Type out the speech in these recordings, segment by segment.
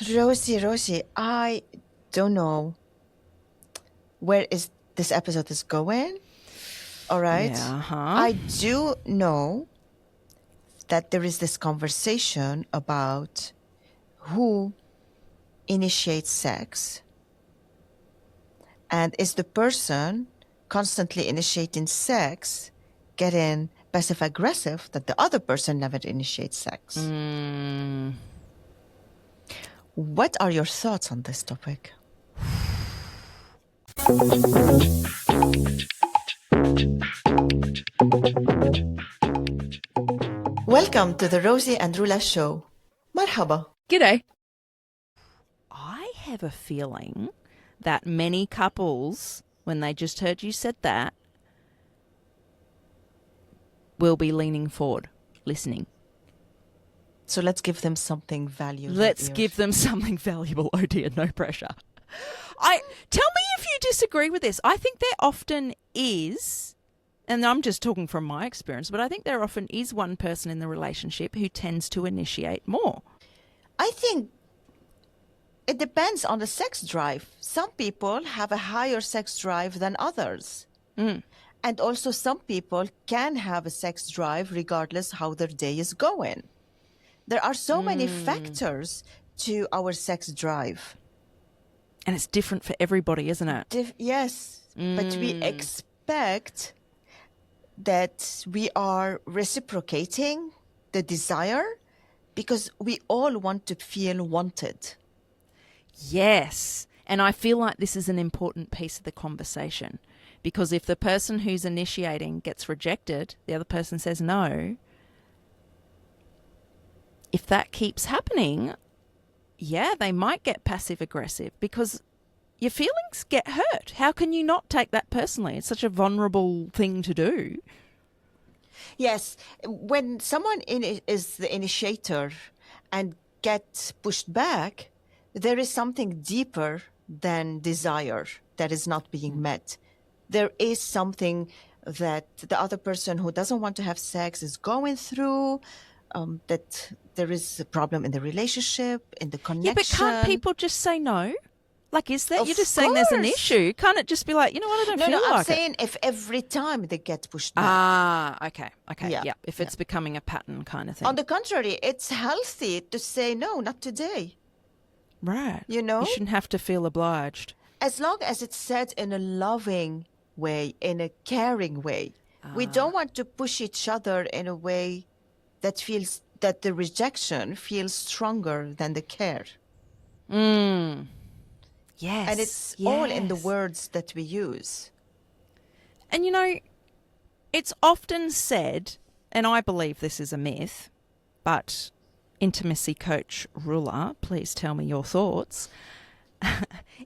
Rosie, I don't know where is this episode is going. All right. Yeah, I do know that there is this conversation about who initiates sex, and is the person constantly initiating sex getting passive aggressive that the other person never initiates sex. What are your thoughts on this topic? Welcome to the Rosie and Rula show. Marhaba. G'day. I have a feeling that many couples, when they just heard you said that, will be leaning forward, listening. So let's give them something valuable. Let's give them something valuable. Oh dear, no pressure. Tell me if you disagree with this. I think there often is, and I'm just talking from my experience, but I think there often is one person in the relationship who tends to initiate more. I think it depends on the sex drive. Some people have a higher sex drive than others. And also some people can have a sex drive regardless how their day is going. There are so many factors to our sex drive. And it's different for everybody, isn't it? Yes, but we expect that we are reciprocating the desire because we all want to feel wanted. Yes. And I feel like this is an important piece of the conversation, because if the person who's initiating gets rejected, the other person says no, if that keeps happening, yeah, they might get passive aggressive because your feelings get hurt. How can you not take that personally? It's such a vulnerable thing to do. Yes, when someone is the initiator and gets pushed back, there is something deeper than desire that is not being met. There is something that the other person who doesn't want to have sex is going through, that there is a problem in the relationship, in the connection. Yeah, but can't people just say no? Like, is that, Of you're just saying there's an course. issue. Can't it just be like, you know what, I don't feel I'm like it? saying if every time they get pushed back. Okay. Yeah, Yeah. If it's becoming a pattern kind of thing. On the contrary, it's healthy to say no, not today. Right. You know? You shouldn't have to feel obliged. As long as it's said in a loving way, in a caring way. We don't want to push each other in a way that feels that the rejection feels stronger than the care. Yes. And it's all in the words that we use. And you know, it's often said, and I believe this is a myth, but intimacy coach Rula, please tell me your thoughts.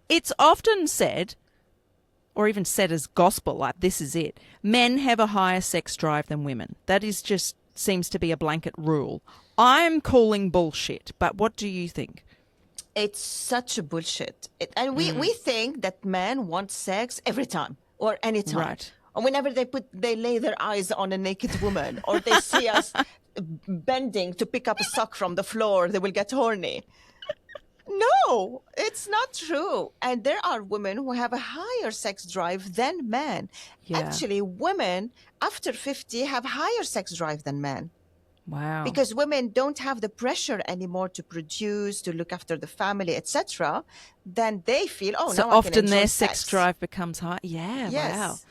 It's often said, or even said as gospel, like this is it, men have a higher sex drive than women. That is just seems to be a blanket rule. I'm calling bullshit, but what do you think? It's such a bullshit. We think that men want sex every time or any time. Right. Or whenever they lay their eyes on a naked woman or they see us bending to pick up a sock from the floor, they will get horny. No, it's not true. And there are women who have a higher sex drive than men. Yeah. Actually, women after 50 have higher sex drive than men. Wow. Because women don't have the pressure anymore to produce, to look after the family, etc. Then they feel, so now I often can enjoy their sex. sex drive becomes high. Yeah, Yes.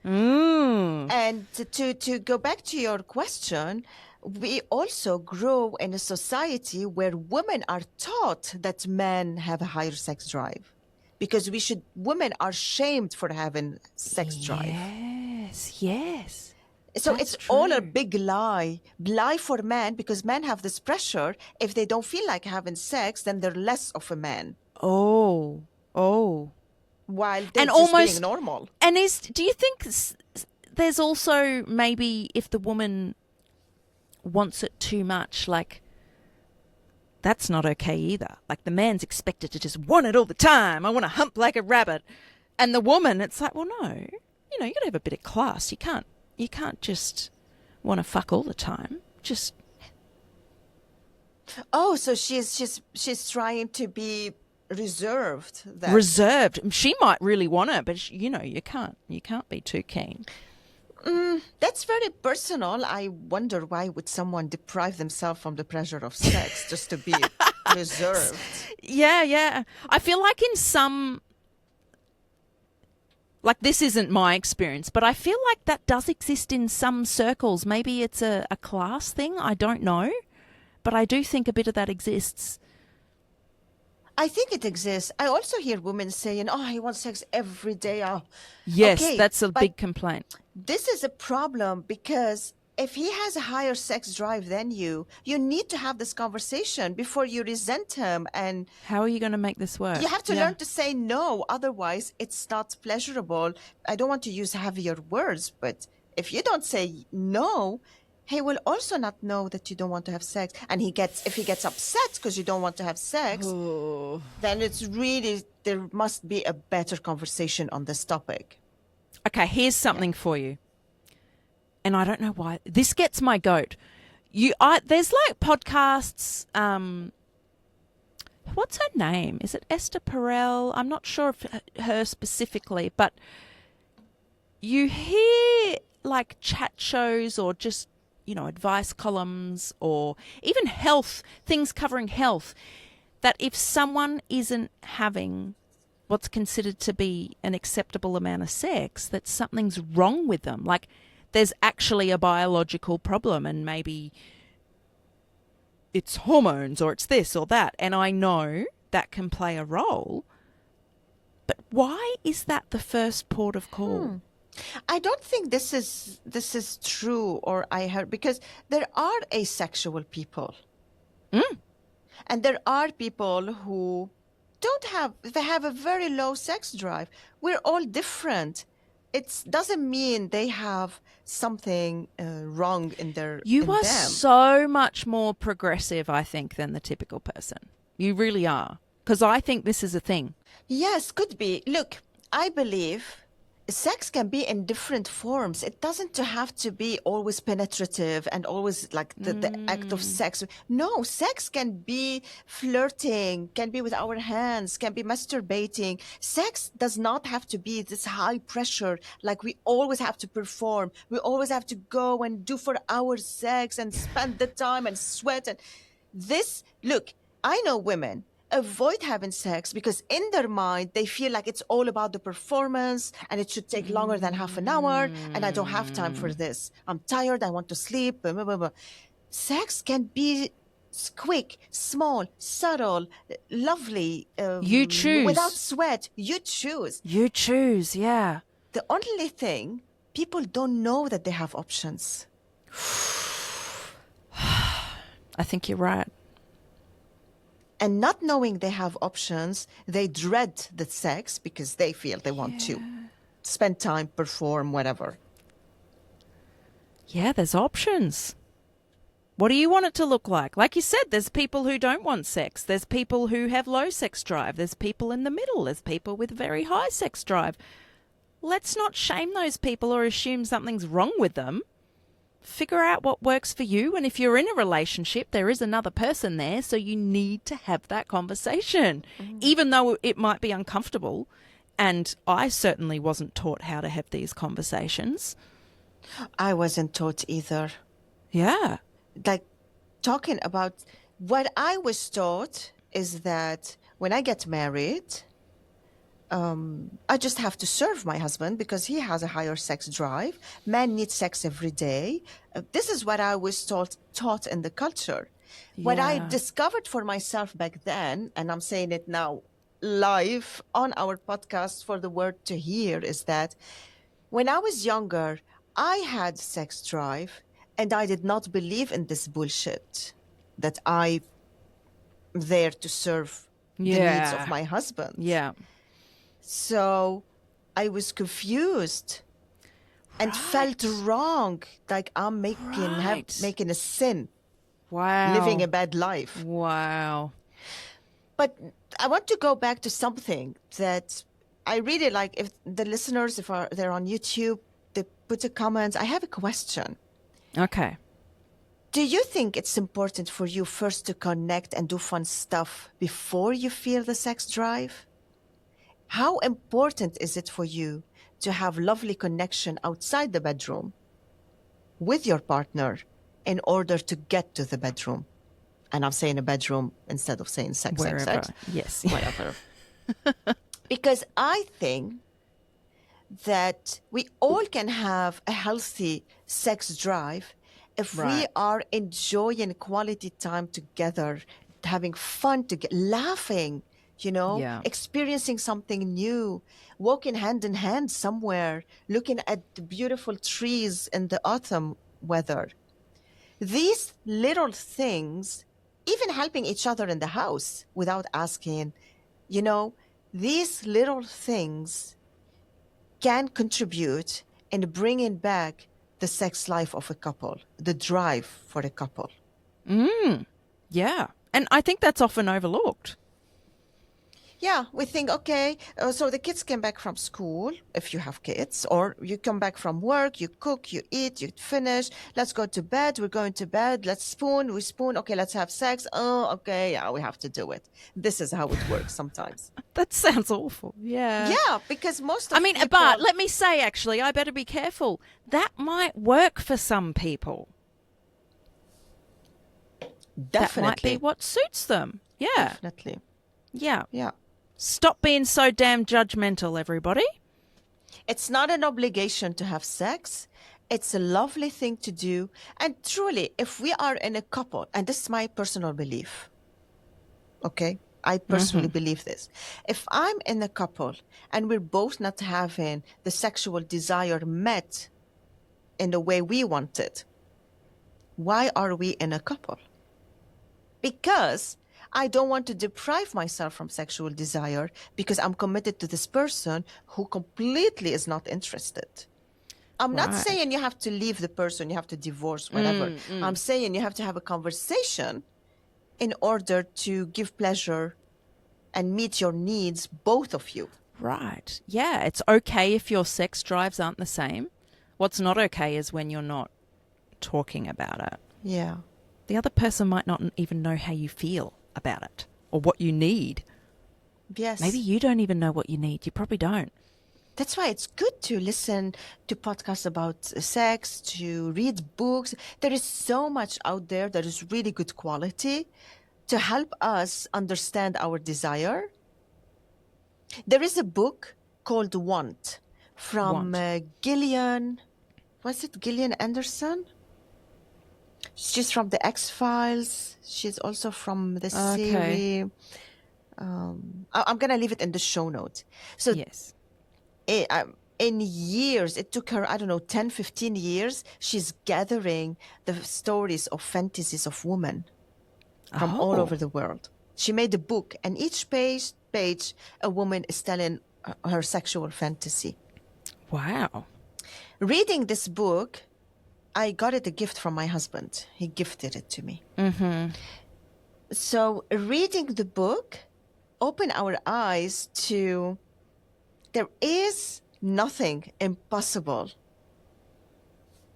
wow. And to go back to your question, we also grow in a society where women are taught that men have a higher sex drive. Because women are shamed for having sex drive. Yes. So That's it's all a true. big lie for men, because men have this pressure. If they don't feel like having sex, then they're less of a man. Oh. While they're And just almost being normal. And do you think there's also maybe if the woman wants it too much, like that's not okay either. Like the man's expected to just want it all the time. I want to hump like a rabbit. And the woman, it's like, well, no, you got to have a bit of class. You can't just want to fuck all the time. Just Oh, so she's trying to be reserved then. Reserved. She might really want it, but you can't be too keen. That's very personal. I wonder why would someone deprive themselves from the pleasure of sex just to be reserved? Yeah, yeah. I feel like in some, like, this isn't my experience, but I feel like that does exist in some circles. Maybe it's a class thing. I don't know. But I do think a bit of that exists. I think it exists. I also hear women saying, "Oh, I want sex every day." Oh, Yes, okay, that's a but big complaint. this is a problem because if he has a higher sex drive than you need to have this conversation before you resent him, and How are you going to make this you work? have to Yeah. learn to say no. Otherwise, it's not pleasurable. I don't want to use heavier words, but if you don't say no, he will also not know that you don't want to have sex. And if he gets upset because you don't want to have sex, Oh. then it's really, there must be a better conversation on this topic. Okay, here's Yeah. something for you. And I don't know why. This gets my goat. There's like podcasts. What's her name? Is it Esther Perel? I'm not sure if her specifically, but you hear like chat shows or just, advice columns or even health, things covering health, that if someone isn't having what's considered to be an acceptable amount of sex, that something's wrong with them. Like there's actually a biological problem and maybe it's hormones or it's this or that. And I know that can play a role. But why is that the first port of call? I don't think this is true, or I heard, because there are asexual people. And there are people who they have a very low sex drive. We're all different. It doesn't mean they have something wrong You in are them. so much more progressive, I think, than the typical person. You really are. Because I think this is a thing. Yes, could be. Look, I believe sex can be in different forms. It doesn't have to be always penetrative and always like the act of sex. No, sex can be flirting, can be with our hands, can be masturbating. Sex does not have to be this high pressure, like we always have to perform. We always have to go and do for hours sex and spend the time and sweat. And look, I know women avoid having sex because in their mind they feel like it's all about the performance and it should take longer than half an hour and I don't have time for this. I'm tired, I want to sleep. Blah, blah, blah, blah. Sex can be quick, small, subtle, lovely, You without choose. sweat. You choose. You choose, yeah. The only thing, people don't know that they have options. I think you're right. And not knowing they have options, they dread the sex because they feel they want to spend time, perform, whatever. Yeah, there's options. What do you want it to look like? Like you said, there's people who don't want sex. There's people who have low sex drive. There's people in the middle. There's people with very high sex drive. Let's not shame those people or assume something's wrong with them. Figure out what works for you. And if you're in a relationship, there is another person there. So you need to have that conversation, even though it might be uncomfortable. And I certainly wasn't taught how to have these conversations. I wasn't taught either. Yeah. Like, talking about what I was taught is that when I get married, I just have to serve my husband because he has a higher sex drive. Men need sex every day. This is what I was taught in the culture. What I Yeah. discovered for myself back then, and I'm saying it now live on our podcast for the world to hear, is that when I was younger, I had sex drive and I did not believe in this bullshit that I'm there to serve the needs of Yeah. my husband. Yeah. So I was confused and felt wrong, like I'm Right. making a sin, living a Wow. bad life. Wow. But I want to go back to something that I really like. If the listeners, they're on YouTube, they put a comment. I have a question. Okay. Do you think it's important for you first to connect and do fun stuff before you feel the sex drive? How important is it for you to have lovely connection outside the bedroom with your partner in order to get to the bedroom? And I'm saying a bedroom instead of saying sex, sex, Wherever. sex, Yes. whatever. Because I think that we all can have a healthy sex drive if we Right. are enjoying quality time together, having fun together, laughing, Yeah. experiencing something new, walking hand in hand somewhere, looking at the beautiful trees in the autumn weather. These little things, even helping each other in the house without asking, you know, these little things can contribute in bringing back the sex life of a couple, the drive for a couple. Yeah. And I think that's often overlooked. Yeah, we think, okay, so the kids came back from school, if you have kids, or you come back from work, you cook, you eat, you finish, let's go to bed, we're going to bed, we spoon, okay, let's have sex. Oh, okay, yeah, we have to do it. This is how it works sometimes. That sounds awful. Yeah. Yeah, because most I of mean, people, but let me say, actually, I better be careful. That might work for some people. That might be definitely, what suits them. Yeah. definitely, Yeah. yeah. Stop being so damn judgmental, everybody. It's not an obligation to have sex. It's a lovely thing to do. And truly, if we are in a couple, and this is my personal belief, okay? I personally believe this. If I'm in a couple and we're both not having the sexual desire met in the way we want it, why are we in a couple? Because I don't want to deprive myself from sexual desire because I'm committed to this person who completely is not interested. I'm not Right. saying you have to leave the person, you have to divorce, whatever. I'm saying you have to have a conversation in order to give pleasure and meet your needs, both of you. Right. Yeah. It's okay if your sex drives aren't the same. What's not okay is when you're not talking about it. Yeah. The other person might not even know how you feel about it or what you need. Yes. Maybe you don't even know what you need. You probably don't. That's why it's good to listen to podcasts about sex, to read books. There is so much out there that is really good quality to help us understand our desire. There is a book called Want from Gillian, was it Gillian Anderson? She's from the X-Files. She's also from the series. I'm going to leave it in the show notes. So Yes. in years, it took her, I don't know, 10, 15 years, she's gathering the stories of fantasies of women from all over the world. She made a book, and each page, a woman is telling her sexual fantasy. Wow. Reading this book, I got it a gift from my husband. He gifted it to me. So reading the book opened our eyes to there is nothing impossible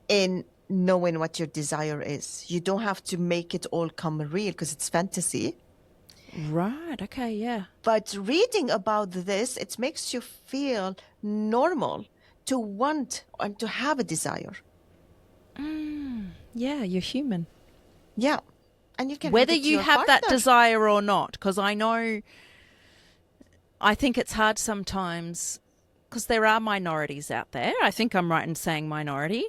in knowing what your desire is. You don't have to make it all come real because it's fantasy. Right. Okay. Yeah. But reading about this, it makes you feel normal to want and to have a desire. Yeah. You're human. Yeah. And you can Whether read it to you your have that partner. desire or not, because I think it's hard sometimes because there are minorities out there. I think I'm right in saying minority.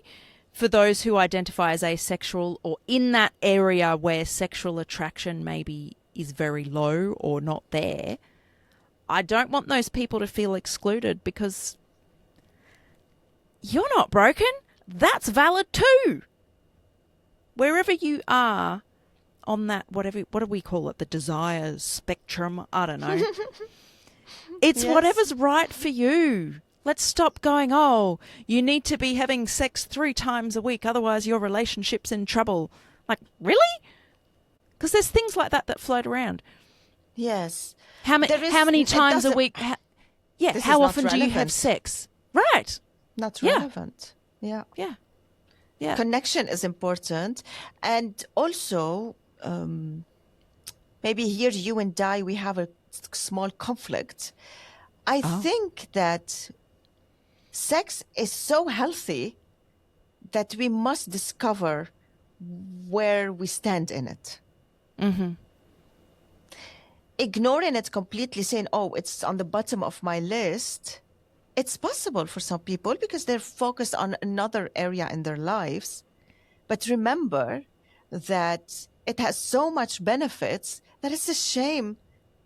For those who identify as asexual or in that area where sexual attraction maybe is very low or not there, I don't want those people to feel excluded because you're not broken. That's valid too. Wherever you are on that, what do we call it? The desire spectrum? I don't know. It's Yes. whatever's right for you. Let's stop going, oh, you need to be having sex 3 times a week, otherwise your relationship's in trouble. Like, really? Because there's things like that float around. Yes. How many times a week? This is how not often do you have relevant. sex? Right. Not Yeah. relevant. Yeah. Yeah. Yeah. Connection is important. And also, maybe here you and I, we have a small conflict. I think that sex is so healthy that we must discover where we stand in it. Mm-hmm. Ignoring it completely, saying, oh, it's on the bottom of my list, it's possible for some people because they're focused on another area in their lives. But remember that it has so much benefits that it's a shame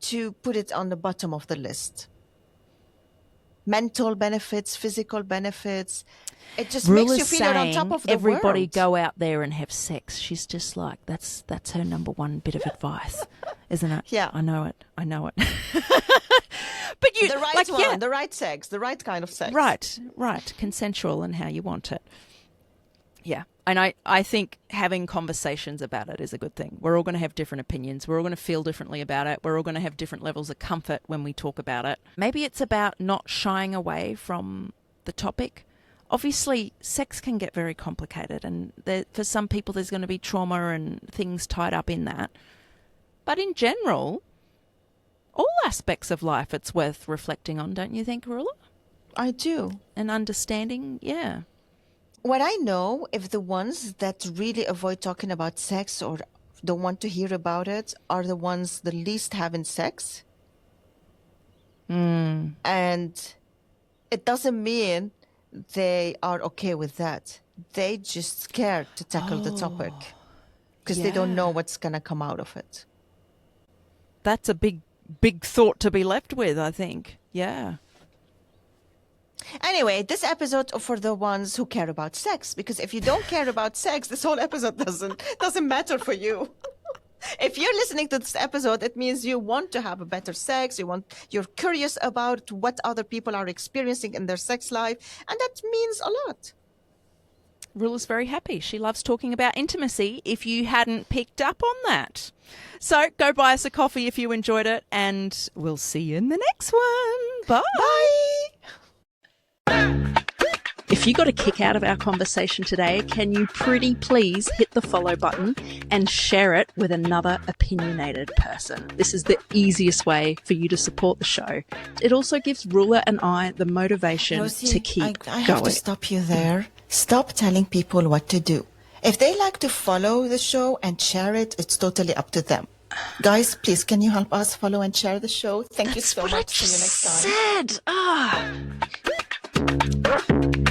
to put it on the bottom of the list. Mental benefits, physical benefits. It just makes you Rula's feel you're on top saying of the everybody world. go out there and have sex. She's just like, that's her number one bit of advice, isn't it? Yeah. I know it. But you, The right like, one, yeah, the right sex, the right kind of sex. right, consensual and how you want it. Yeah, and I think having conversations about it is a good thing. We're all going to have different opinions. We're all going to feel differently about it. We're all going to have different levels of comfort when we talk about it. Maybe it's about not shying away from the topic. Obviously, sex can get very complicated, and for some people there's going to be trauma and things tied up in that. But in general, all aspects of life it's worth reflecting on, don't you think, Rula? I do. And understanding, yeah. What I know, if the ones that really avoid talking about sex or don't want to hear about it are the ones the least having sex. And it doesn't mean they are okay with that. They just scared to tackle the topic because they don't know what's going to come out of it. That's a big thought to be left with, I think. Yeah. Anyway, this episode for the ones who care about sex, because if you don't care about sex, this whole episode doesn't matter for you. If you're listening to this episode, it means you want to have a better sex. You're curious about what other people are experiencing in their sex life, and that means a lot. Rula's very happy. She loves talking about intimacy, if you hadn't picked up on that. So go buy us a coffee if you enjoyed it, and we'll see you in the next one. Bye. Bye. If you got a kick out of our conversation today, can you pretty please hit the follow button and share it with another opinionated person? This is the easiest way for you to support the show. It also gives Rula and I the motivation Rosie, to keep I have going. to stop you there. Stop telling people what to do. If they like to follow the show and share it, it's totally up to them. Guys, please, can you help us follow and share the show? Thank you so much. See you next time. Said.